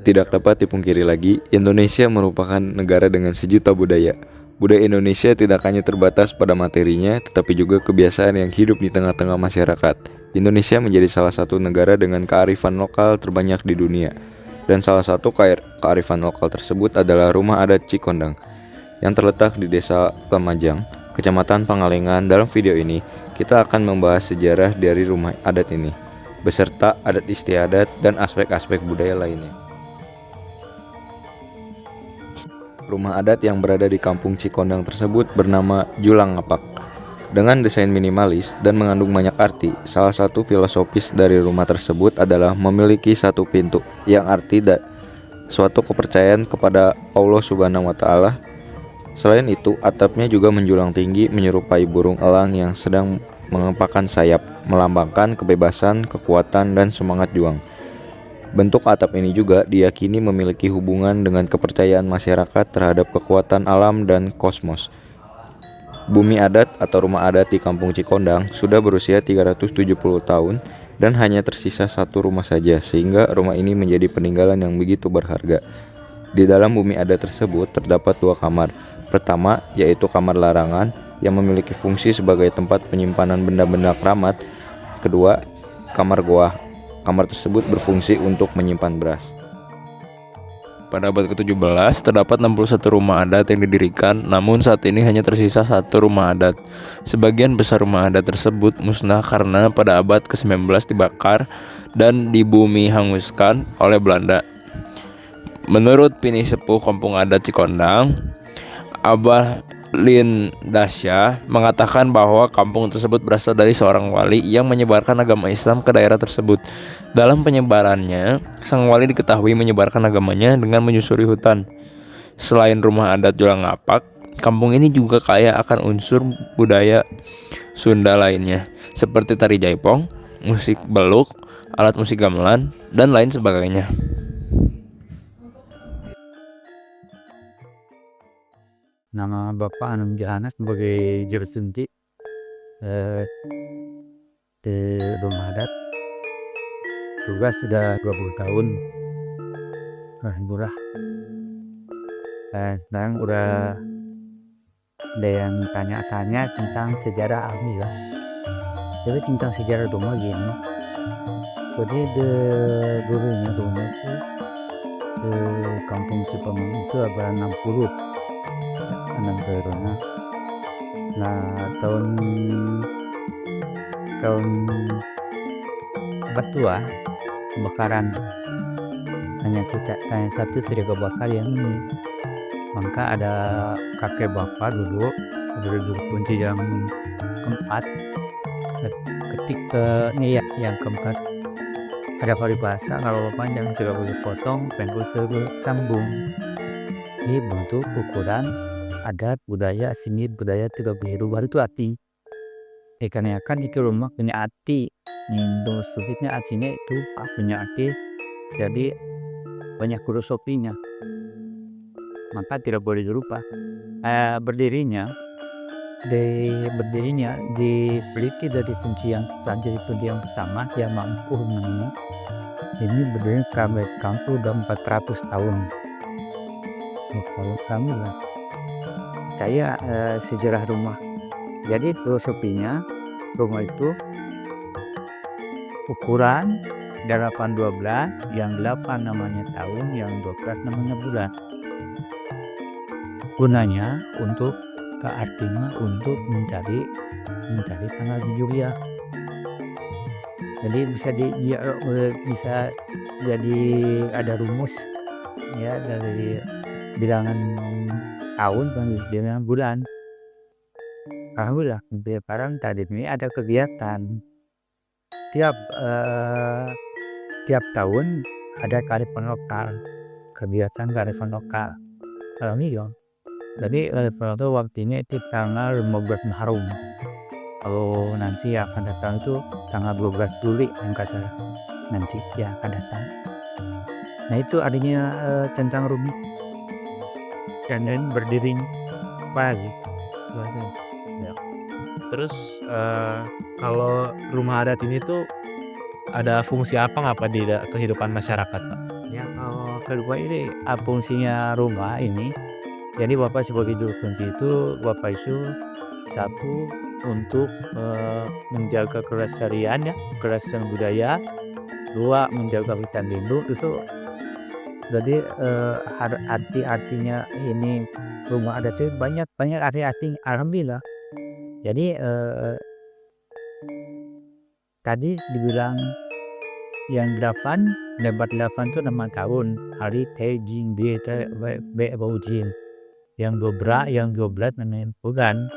Tidak dapat dipungkiri lagi, Indonesia merupakan negara dengan sejuta budaya. Budaya Indonesia tidak hanya terbatas pada materinya, tetapi juga kebiasaan yang hidup di tengah-tengah masyarakat. Indonesia menjadi salah satu negara dengan kearifan lokal terbanyak di dunia. Dan salah satu kearifan lokal tersebut adalah rumah adat Cikondang, yang terletak di Desa Lemajang, Kecamatan Pangalengan. Dalam video ini, kita akan membahas sejarah dari rumah adat ini, beserta adat istiadat dan aspek-aspek budaya lainnya. Rumah adat yang berada di kampung Cikondang tersebut bernama Julang Ngapak. Dengan desain minimalis dan mengandung banyak arti, salah satu filosofis dari rumah tersebut adalah memiliki satu pintu, yang arti suatu kepercayaan kepada Allah Subhanahu wa Ta'ala. Selain itu, atapnya juga menjulang tinggi menyerupai burung elang yang sedang mengepakkan sayap, melambangkan kebebasan, kekuatan, dan semangat juang. Bentuk atap ini juga diyakini memiliki hubungan dengan kepercayaan masyarakat terhadap kekuatan alam dan kosmos. Bumi adat atau rumah adat di kampung Cikondang sudah berusia 370 tahun dan hanya tersisa satu rumah saja, sehingga rumah ini menjadi peninggalan yang begitu berharga. Di dalam bumi adat tersebut terdapat dua kamar. Pertama, yaitu kamar larangan yang memiliki fungsi sebagai tempat penyimpanan benda-benda keramat. Kedua, kamar goa. Kamar tersebut berfungsi untuk menyimpan beras. Pada abad ke-17 terdapat 61 rumah adat yang didirikan, namun saat ini hanya tersisa satu rumah adat. Sebagian besar rumah adat tersebut musnah karena pada abad ke-19 dibakar dan dibumi hanguskan oleh Belanda. Menurut Pini Sepuh Kampung Adat Cikondang, Abah Lin Dasya mengatakan bahwa kampung tersebut berasal dari seorang wali yang menyebarkan agama Islam ke daerah tersebut. Dalam penyebarannya, sang wali diketahui menyebarkan agamanya dengan menyusuri hutan. Selain rumah adat Julang Ngapak, kampung ini juga kaya akan unsur budaya Sunda lainnya, seperti tari jaipong, musik beluk, alat musik gamelan, dan lain sebagainya. Nama Bapak Anum Johana sebagai juru suntik di rumah adat. Tugas sudah 20 tahun. Alhamdulillah. Sekarang udah ada yang tanya saya tentang sejarah Almi lah. Jadi tentang sejarah rumah gini. Jadi dulunya rumah itu di kampung Cipamung itu abad 60. Nah tahun Batua kebakaran hanya satu sudah kebakar yang ini. Maka ada kakek bapak dulu kunci yang keempat. Ketika ini ya yang keempat ada paribasa, kalau panjang juga boleh potong, pendul sambung. Ini bentuk ukuran adat budaya sini budaya tidak berubah itu arti. Karena kan itu rumah punya arti. Indo sufitnya artinya itu punya arti. Jadi banyak filosofinya. Maka tidak boleh dirubah. Berdirinya dipeliti dari kunci yang saja itu yang bersama yang mampu mengenai. Ini berdiri kampung udah 400 tahun. Kalau kami lah kayak sejarah rumah. Jadi filosofinya rumah itu ukuran 8-12, yang 8 namanya tahun, yang 12 namanya bulan. Gunanya untuk artinya untuk mencari tanggal hijriah. Jadi bisa jadi ada rumus ya dari bilangan tahun dan bilangan bulan. Alhamdulillah sekarang tadi ini ada kegiatan tiap tahun ada kearifan lokal, kegiatan kearifan lokal. Kalau ini ya, jadi kearifan lokal waktunya itu tanggal 15 Muharram. Kalau nanti akan datang itu tanggal 12 Juli yang kasar nanti ya akan datang. Nah itu artinya tentang rumah dan berdiri pagi. Ya. Terus kalau rumah adat ini tuh ada fungsi apa nggak Pak di kehidupan masyarakat Pak? Yang kedua ini fungsinya rumah ini, jadi Bapak sebagai juru kunci itu Bapak itu satu untuk menjaga kelestarian ya, kelestarian budaya, dua menjaga hutan lindung itu jadi arti-artinya ini rumah adat itu banyak banyak arti-arti alhamdulillah. Jadi tadi dibilang yang 8 lebar 8 itu nama tahun hari T Jin D T B Bau Jin. Yang 12 namanya bulan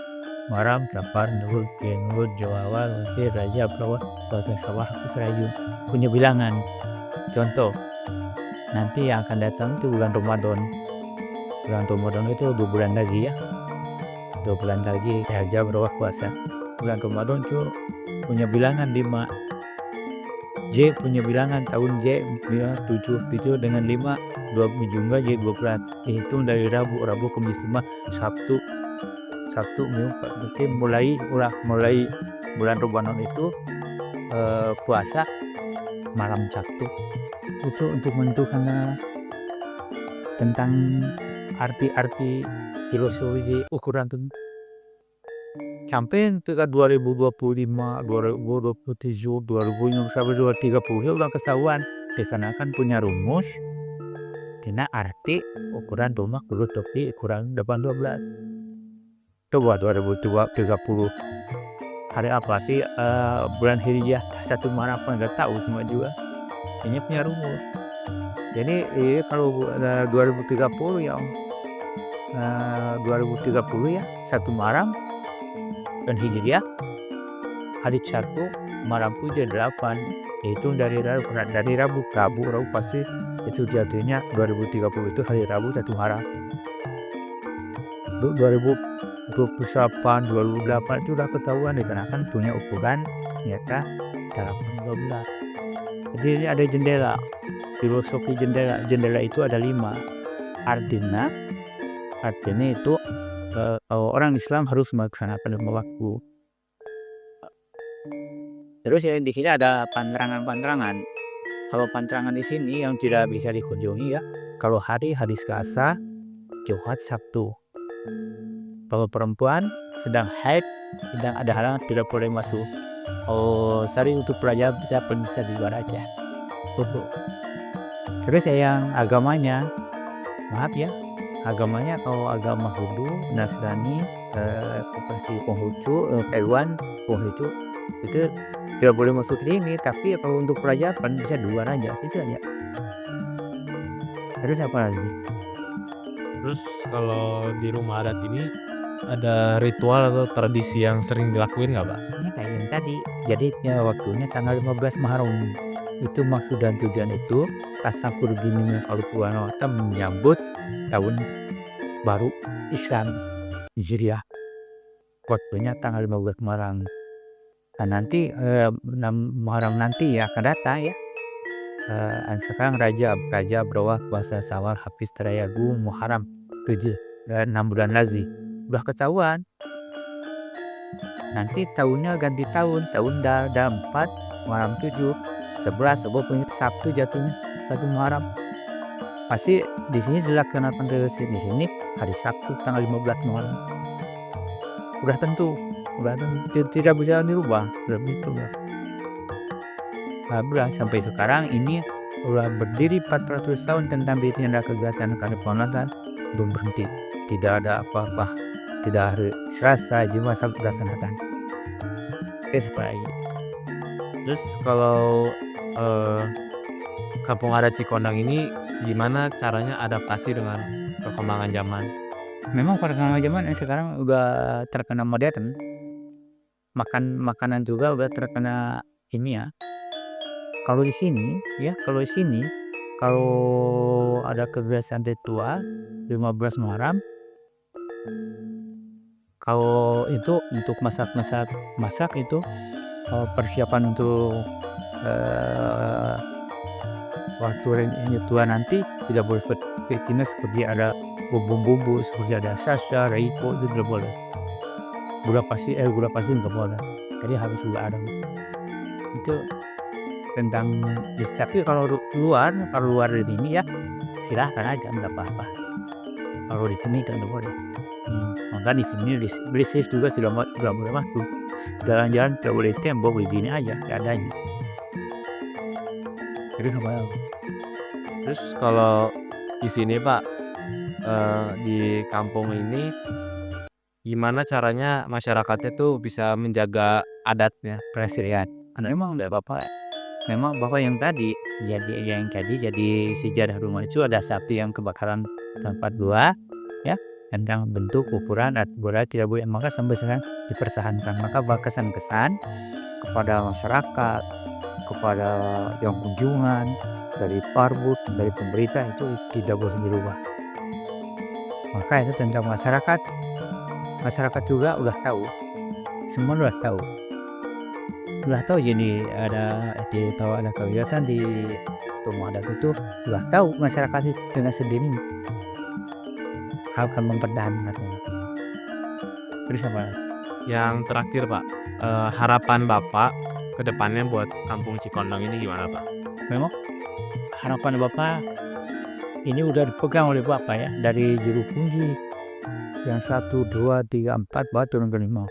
Muharram Safar Nurul Nurul Jawawal Wati Raja Prawa Bahasa Sawah Israel punya bilangan. Contoh nanti yang akan datang itu bulan Ramadan. Bulan Ramadan itu 2 bulan lagi ya. 2 bulan lagi Raja Prawa puasa. Bulan Ramadan itu punya bilangan 5. J punya bilangan tahun J 7 dengan 5 2 jumlah J 12 dihitung dari Rabu Kamis Jumat Sabtu Minggu berarti mulai bulan Ramadan itu puasa malam Sabtu itu untuk menentukan tentang arti-arti filosofi ukuran tuh sampai ke 2025, 2027, 2030 ya udah ketahuan dikarenakan punya rumus kena arti ukuran rumah kudu tepi ukuran 12. Coba 2030 hari apa sih bulan Hijriah 1 Maret nggak tahu cuma juga ini punya rumus. Jadi kalau 2030 ya 2030 ya 1 Maret dan Hijriah hari Sabtu malam puja 8 itu dari Rabu pasti itu jatuhnya 2030 itu hari Rabu 1 Maret. 2028 2008 itu udah ketahuan dikarenakan punya ukuran ternyata 12. Jadi ini ada jendela, filosofi jendela itu ada 5 artinya itu orang Islam harus melaksanakan 5 waktu. Terus ya di sini ada pantangan. Kalau pantangan di sini yang tidak bisa dikunjungi ya, kalau hari Selasa, Jumat, Sabtu. Kalau perempuan sedang haid, sedang ada halangan tidak boleh masuk. Sorry untuk pelajar bisa di luar aja. Terus yang agamanya, maaf ya, agamanya kalau agama Hindu, Nasrani, seperti Konghucu, Taiwan, Konghucu itu tidak boleh masuk ini, tapi kalau untuk perajaan bisa di luar aja, bisa ya. Terus apa lagi? Terus kalau di rumah adat ini ada ritual atau tradisi yang sering dilakuin nggak, Pak? Ini kayak yang tadi, jadi waktunya tanggal 15 Muharram. Itu maksud dan tujuan itu Tasakur gini kalau Tuhan menyambut tahun baru Islam Hijriah. Waktunya tanggal 15 Muharram. Nah, nanti Muharram nanti ya akan datang ya. Sekarang Raja Brawah Puasa Sawal Hafiz Terayagu Muharram 6 bulan lagi. Udah ketahuan. Nanti tahunnya ganti tahun dah 4 Muharram 7 11 punya Sabtu jatuhnya 1 Muharram. Pasti di sini dilaksanakan di sini hari Sabtu tanggal 15 Muharram. Udah tentu tidak bisa dirubah begitu. Alhamdulillah sampai sekarang ini udah berdiri 400 tahun tentang tindak kegiatan keponakan belum berhenti, tidak ada apa-apa, tidak hari Selasa Jumat Sabtu dilaksanakan. Terus kalau kampung adat Cikondang ini gimana caranya adaptasi dengan perkembangan zaman? Memang perkembangan zaman yang sekarang udah terkena modern, makanan juga udah terkena ini ya. Kalau di sini kalau ada kebiasaan ritual 15 Muharram, kalau itu untuk masak itu persiapan untuk waktu ini tua nanti tidak boleh seperti ada bumbu-bumbu seperti ada sasa, reiko itu tidak boleh. Gula pasir nggak boleh. Jadi harus juga ada itu. tentang tapi kalau luar dari ini ya silahkan aja nggak apa-apa. Kalau di sini kan nggak boleh. Maka di sini listrik juga sudah boleh masuk. Jalan-jalan tidak boleh tembok begini aja keadaannya. Jadi apa ya? Terus kalau di sini Pak, di kampung ini gimana caranya masyarakatnya tuh bisa menjaga adatnya? Presiden. Memang nggak apa-apa. Memang bapak yang tadi jadi sejarah rumah itu ada sapi yang kebakaran tempat 2 ya, tentang bentuk ukuran berat tidak boleh, maka sampai sekarang dipertahankan. Maka kesan-kesan kepada masyarakat, kepada yang kunjungan dari Parbud, dari pemerintah itu tidak boleh dirubah. Maka itu tentang masyarakat juga udah tahu, semua udah tahu jadi ada kebiasaan di rumah adat itu udah tahu masyarakat itu dengan sendirinya akan mempertahankan. Terus apa? Yang terakhir Pak, harapan Bapak ke depannya buat kampung Cikondang ini gimana Pak? Memang harapan bapak ini udah dipegang oleh bapak ya, dari juru kunci yang 1, 2, 3, 4 baru turun ke 5.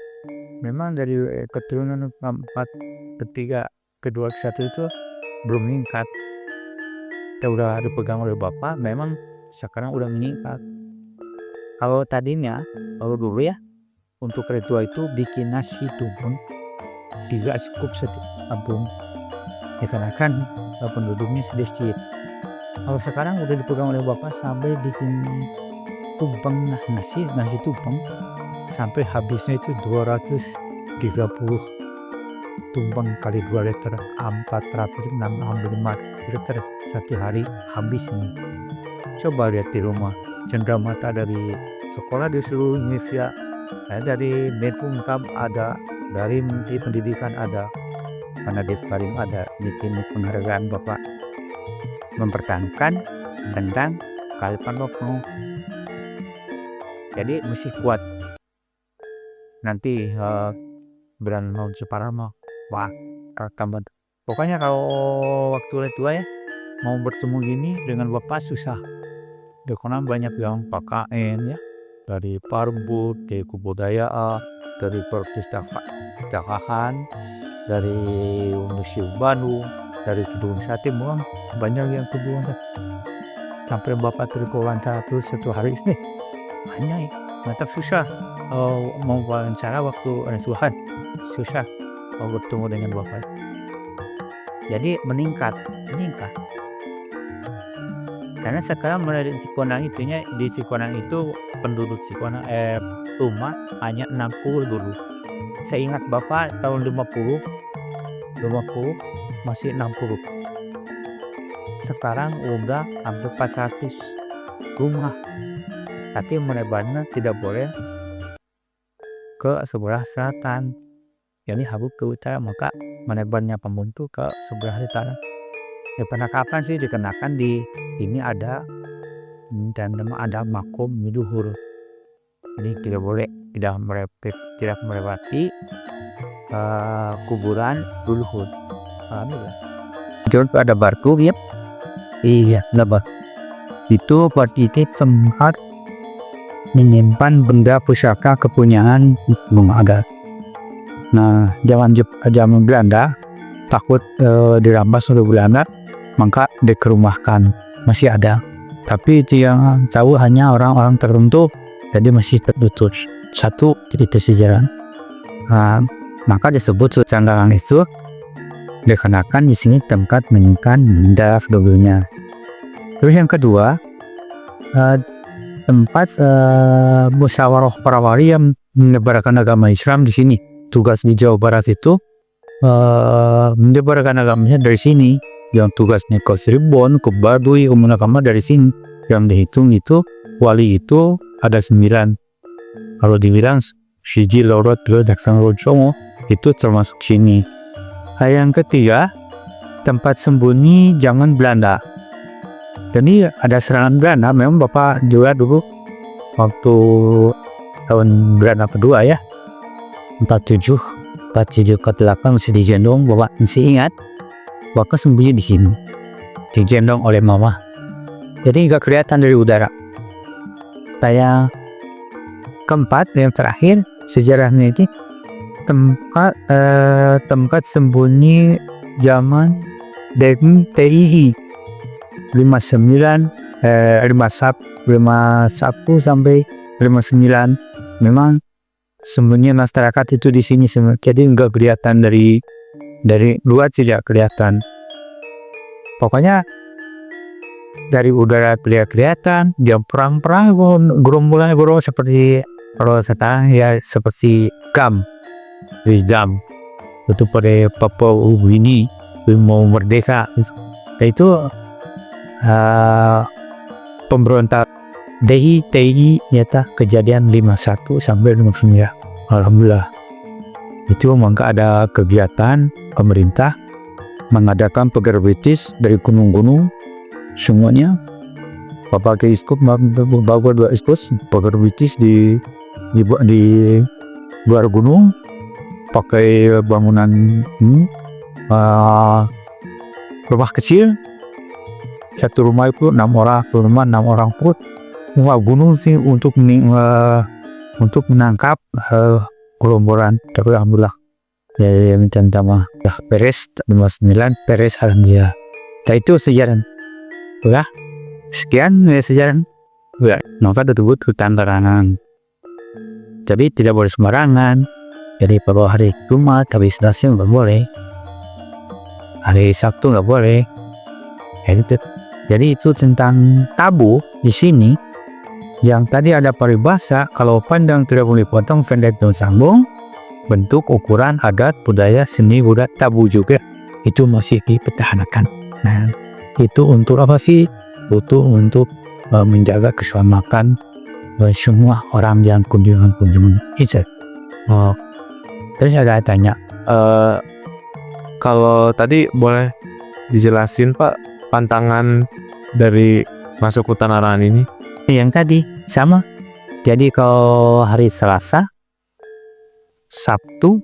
Memang dari keturunan 4, ketiga, kedua, ke 1 itu belum meningkat. Kita udah dipegang oleh bapak, memang sekarang udah meningkat. Kalau tadinya, kalau dulu ya, untuk ritual itu bikin nasi tumpeng tidak cukup setiap kampung. Ya karena kan penduduknya sedikit. Kalau sekarang udah dipegang oleh bapak sampai bikin tumpeng nasi tumpeng sampai habisnya itu 230 tumpeng kali 2 liter 465 liter satu hari habisnya. Coba lihat di rumah, cenderamata dari sekolah di seluruh Indonesia, dari Menkumham ada, dari Menteri Pendidikan ada, karena di Salim ada bikin penghargaan bapak mempertahankan tentang kearifan lokal. Jadi mesti kuat. Nanti bulan mau Separama, wah tambah. Pokoknya kalau waktu tua ya mau bertemu gini dengan bapak susah. Karena banyak yang PKN ya, dari Parbud, dari kebudayaan, dari perpustakaan, dari Museum Bandung, dari Kebun Sate, memang banyak yang kebun sampai bapak terwawancara terus 1 hari ini banyak ya, mantap susah mau wawancara waktu resuhan susah mau bertemu dengan bapak. Jadi meningkat karena sekarang mulai di Cikondang di Cikondang itu penduduk Cikondang rumah hanya 60 dulu. Saya ingat bapak tahun 50 masih 60. Sekarang udah hampir 400 rumah. Tapi melebarnya tidak boleh ke sebelah selatan, jadi harus ke utara, maka melebarnya pembentuk ke sebelah utara. Ya penangkapan sih dikenakan di ini ada dan ada makom luhur. Jadi tidak melewati kuburan leluhur. Jadi ada barku ya. Iya, lebar. Itu berarti tempat menyimpan benda pusaka kepunyaan rumah adat. Nah, zaman Belanda takut dirampas oleh Belanda, maka dikerumahkan. Masih ada, tapi yang tahu hanya orang-orang tertentu, jadi masih tertutup. Satu cerita sejarah. Maka disebut Candangan itu dikenakan di sini tempat menyimpan benda dulunya. Terus yang kedua, tempat musyawarah parawari yang menyebarkan agama Islam di sini. Tugas di Jawa Barat itu menyebarkan agamanya dari sini. Yang tugasnya ke Cirebon, ke Baduy, umum agama dari sini. Yang dihitung itu wali itu ada 9. Kalau dibilang Siji Lorot Daksan Rojomo itu termasuk sini. Yang ketiga, tempat sembunyi zaman Belanda. Jadi ada serangan Belanda, memang bapak juga dulu waktu tahun Belanda kedua ya, 47 ke 8 masih di Jendong, bapak masih ingat Bapak sembunyi di sini, digendong oleh mama. Jadi nggak kelihatan dari udara. Saya keempat yang terakhir sejarahnya itu tempat sembunyi zaman Deng TII 59 51 sampai 59. Memang sembunyi masyarakat itu di sini semua. Jadi nggak kelihatan dari luar, tidak kelihatan. Pokoknya dari udara kelihatan dia perang-perang gerombolan seperti kalau sekarang ya seperti GAM itu pada Papua ini mau merdeka. Itu pemberontak TII nyata kejadian 51 sampai 59. Alhamdulillah. Itu maka ada kegiatan pemerintah mengadakan pegerbetis dari gunung-gunung semuanya. Pakai iskop, bawa 2 iskop pegerbetis di luar gunung, pakai bangunan rumah kecil. Satu rumah itu 6 orang pun gunung sih untuk menangkap gerombolan. Tapi alhamdulillah ya minta maaf beres 59 beres alhamdulillah. Itu sejarah ya. Sekian sejarah ya. Maka tersebut hutan larangan, tapi tidak boleh sembarangan. Jadi pada hari Jumat habis nasi nggak boleh, hari Sabtu nggak boleh. Jadi itu tentang tabu di sini. Yang tadi ada paribasa, kalau pandang tidak boleh potong, pendek dan sambung, bentuk, ukuran, adat, budaya, seni, budaya, tabu juga itu masih dipertahankan. Nah, itu untuk apa sih? Itu untuk menjaga keselamatan semua orang yang kunjungan itu. Terus ada tanya, Kalau tadi boleh dijelasin Pak pantangan dari masuk hutan larangan ini? yang tadi sama. Jadi kalau hari Selasa, Sabtu,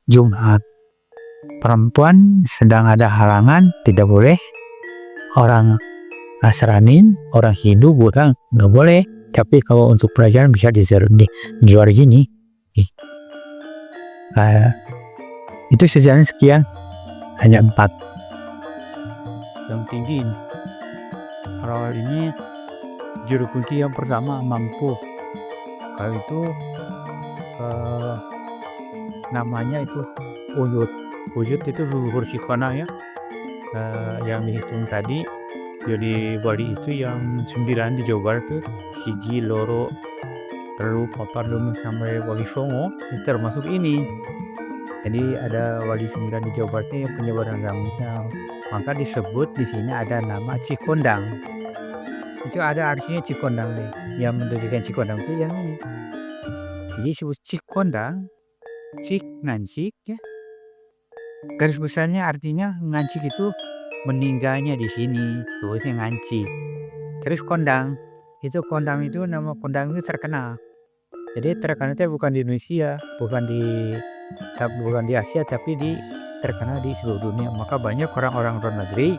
Jumat, perempuan sedang ada halangan tidak boleh. Orang Nasrani, orang Hindu bukan nggak boleh. Tapi kalau untuk pelajaran bisa di luar gini. Itu sejarahnya sekian, hanya 4. Yang tinggi kalau ini juru kunci yang pertama mampu. Kalau itu namanya itu Uyut itu leluhur Cikona ya. Yang dihitung tadi jadi wali itu yang 9 di Jawa Barat tuh Siji, Loro, Telu, Papat, Lima sampai Wali Songo itu termasuk ini. Jadi ada wali 9 di Jawa Baratnya yang penyebaran agama Islam. Maka disebut di sini ada nama Cikondang. Itu ada artinya Cikondang nih. Yang mendirikan Cikondang itu yang ini. Jadi disebut Cikondang, Cik ngancik ya. Garis besarnya artinya ngancik itu meninggalnya di sini, terusnya ngancik. Terus kondang itu nama kondang itu terkenal. Jadi terkenal itu bukan di Indonesia, bukan di Asia, tapi terkenal di seluruh dunia. Maka banyak orang-orang luar negeri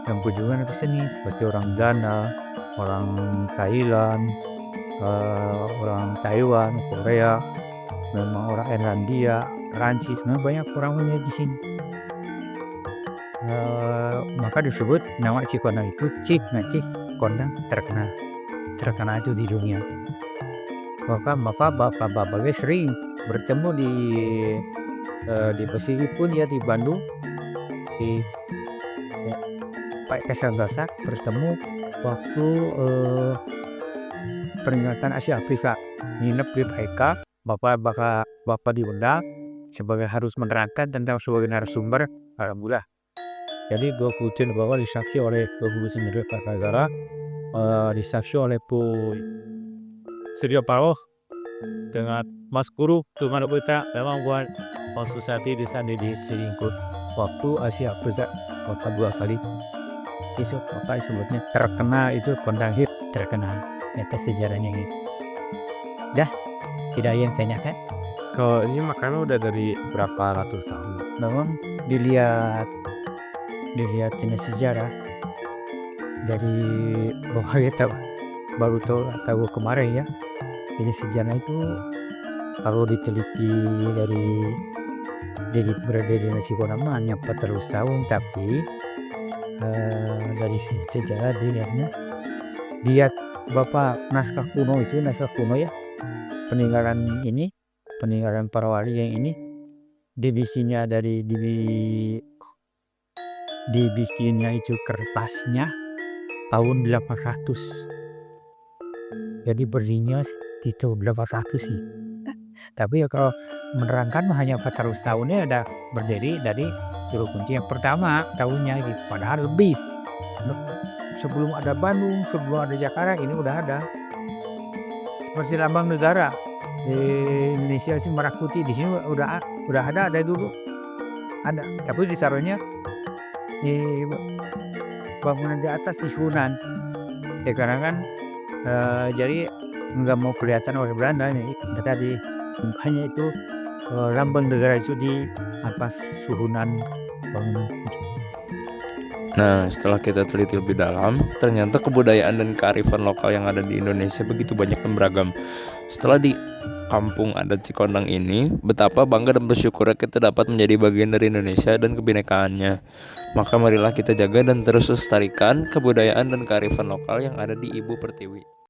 yang kunjungan ke sini seperti orang Ghana, orang Thailand, orang Taiwan, Korea, memang orang Irlandia, Prancis, memang banyak orang di sini. Maka disebut nama Cikondang itu Cik Ngacik Kondang terkenal itu di dunia. Maka bapak-bapak sering bertemu di Pesigi pun ya, di Bandung di Pak Kasagasak bertemu waktu peringatan Asia Afrika nginep di PK. Bapak diundang sebagai harus menerangkan tentang sebagai narasumber. Alhamdulillah. Jadi 20 bahwa disaksi oleh 29 Pak Kazara, disaksi oleh Pu Surya Paloh dengan Mas Guru Tuhan kita memang buat konsultasi di sana di Selingkuh waktu Asia Afrika waktu 2 kali. Itu apa sebutnya terkenal itu Kondang Hip terkenal. Itu sejarahnya ini. Dah, tidak yang tanyakan. Kalau ini makannya udah dari berapa ratus tahun? Memang dilihat dilihat ini sejarah dari bahwa kita baru tahu kemarin ya. Jadi sejarah itu kalau diteliti dari berdirinya Cikoneng mah hanya 400 tahun, tapi dari sejarah dilihatnya, lihat Bapak naskah kuno ya, peninggalan para wali yang ini dibikinnya dibikinnya itu kertasnya tahun 800. Jadi berdirinya di tahun 800 sih. Tapi ya kalau menerangkan mah hanya 400 tahunnya udah berdiri dari Juru Kunci yang pertama tahunnya gitu. Padahal lebih. Sebelum ada Bandung, sebelum ada Jakarta, ini udah ada. Seperti lambang negara di Indonesia sih merah putih, di sini udah ada dari dulu. Ada, tapi ditaruhnya di bangunan di atas di Sunan. Ya karena kan jadi nggak mau kelihatan oleh Belanda nih. Tadi hanya itu lambang negara itu di atas Sunan bangunan. Nah, setelah kita teliti lebih dalam, ternyata kebudayaan dan kearifan lokal yang ada di Indonesia begitu banyak dan beragam. Setelah di kampung adat Cikoneng ini, betapa bangga dan bersyukurnya kita dapat menjadi bagian dari Indonesia dan kebinekaannya. Maka marilah kita jaga dan terus lestarikan kebudayaan dan kearifan lokal yang ada di Ibu Pertiwi.